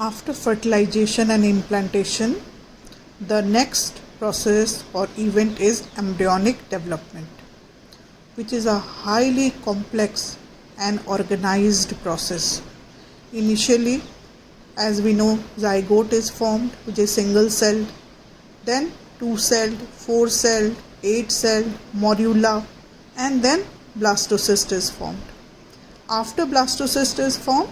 After fertilization and implantation, the next process or event is embryonic development, which is a highly complex and organized process. Initially, as we know, zygote is formed, which is single-celled, then two-celled, four-celled, eight-celled, morula, and then blastocyst is formed. After blastocyst is formed,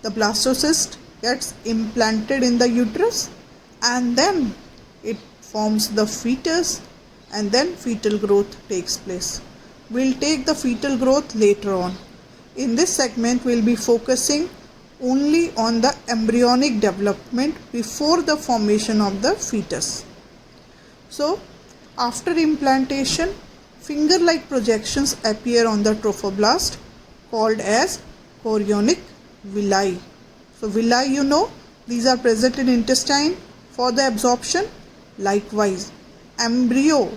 the blastocyst gets implanted in the uterus, and then it forms the fetus, and then fetal growth takes place. We'll take the fetal growth later on. In this segment, we'll be focusing only on the embryonic development before the formation of the fetus. So, after implantation, finger-like projections appear on the trophoblast called as chorionic villi. So, villi, these are present in intestine for the absorption. Likewise, embryo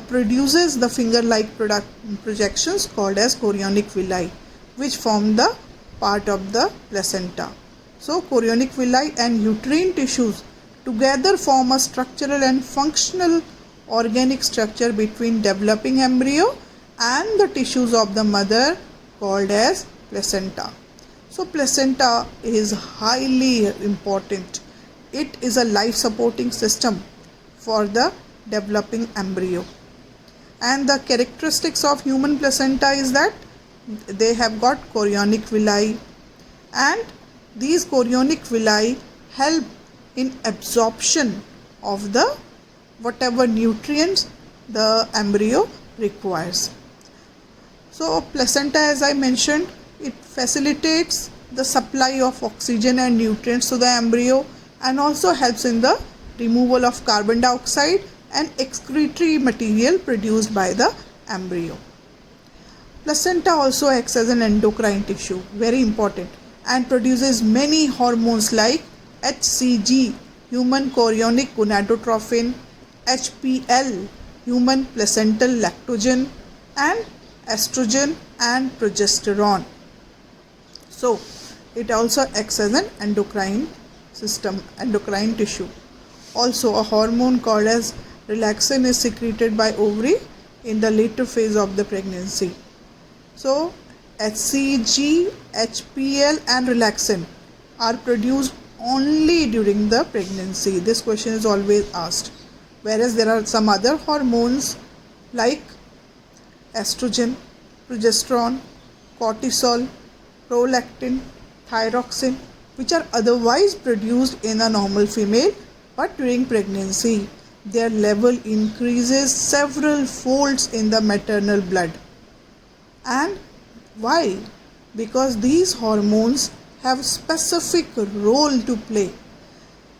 produces the finger-like projections called as chorionic villi, which form the part of the placenta. So, chorionic villi and uterine tissues together form a structural and functional organic structure between developing embryo and the tissues of the mother called as placenta. So, placenta is highly important. It is a life supporting system for the developing embryo. And the characteristics of human placenta is that they have got chorionic villi, and these chorionic villi help in absorption of the whatever nutrients the embryo requires. So, placenta, as I mentioned, it facilitates the supply of oxygen and nutrients to the embryo and also helps in the removal of carbon dioxide and excretory material produced by the embryo. Placenta also acts as an endocrine tissue, very important, and produces many hormones like HCG, human chorionic gonadotrophin, HPL, human placental lactogen, and estrogen and progesterone. So, it also acts as an endocrine system, endocrine tissue. Also, a hormone called as relaxin is secreted by ovary in the later phase of the pregnancy. So, HCG, HPL and relaxin are produced only during the pregnancy. This question is always asked. Whereas there are some other hormones like estrogen, progesterone, cortisol, prolactin, thyroxine, which are otherwise produced in a normal female, but during pregnancy their level increases several folds in the maternal blood. And why? Because these hormones have specific role to play.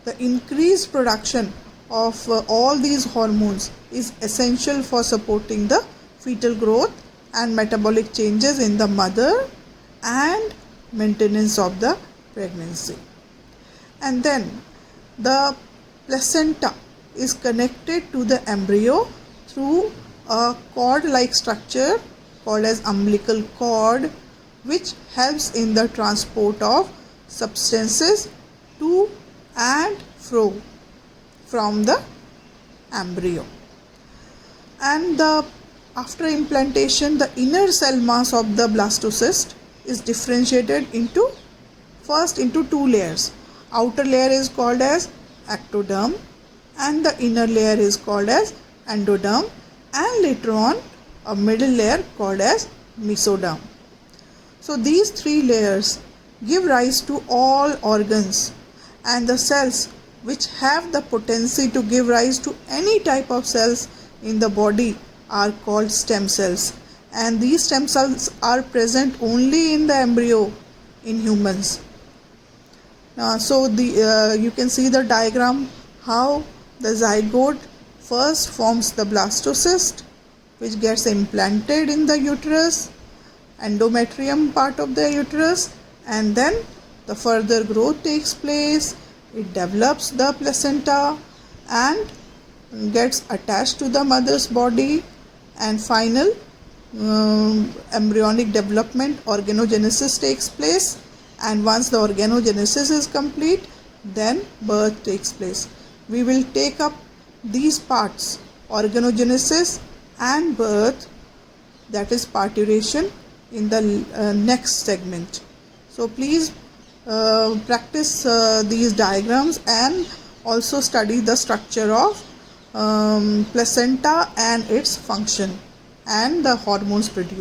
The increased production of all these hormones is essential for supporting the fetal growth and metabolic changes in the mother and maintenance of the pregnancy. And then the placenta is connected to the embryo through a cord-like structure called as umbilical cord, which helps in the transport of substances to and fro from the embryo. And after implantation, the inner cell mass of the blastocyst is differentiated into two layers. Outer layer is called as ectoderm and the inner layer is called as endoderm, and later on a middle layer called as mesoderm. So these three layers give rise to all organs, and the cells which have the potency to give rise to any type of cells in the body are called stem cells, and these stem cells are present only in the embryo in humans. So you can see the diagram how the zygote first forms the blastocyst, which gets implanted in the uterus, endometrium part of the uterus, and then the further growth takes place. It develops the placenta and gets attached to the mother's body, and final embryonic development, organogenesis takes place, and once the organogenesis is complete, then birth takes place. We will take up these parts, organogenesis and birth, that is parturition, in the next segment. So please practice these diagrams and also study the structure of placenta and its function and the hormones produced.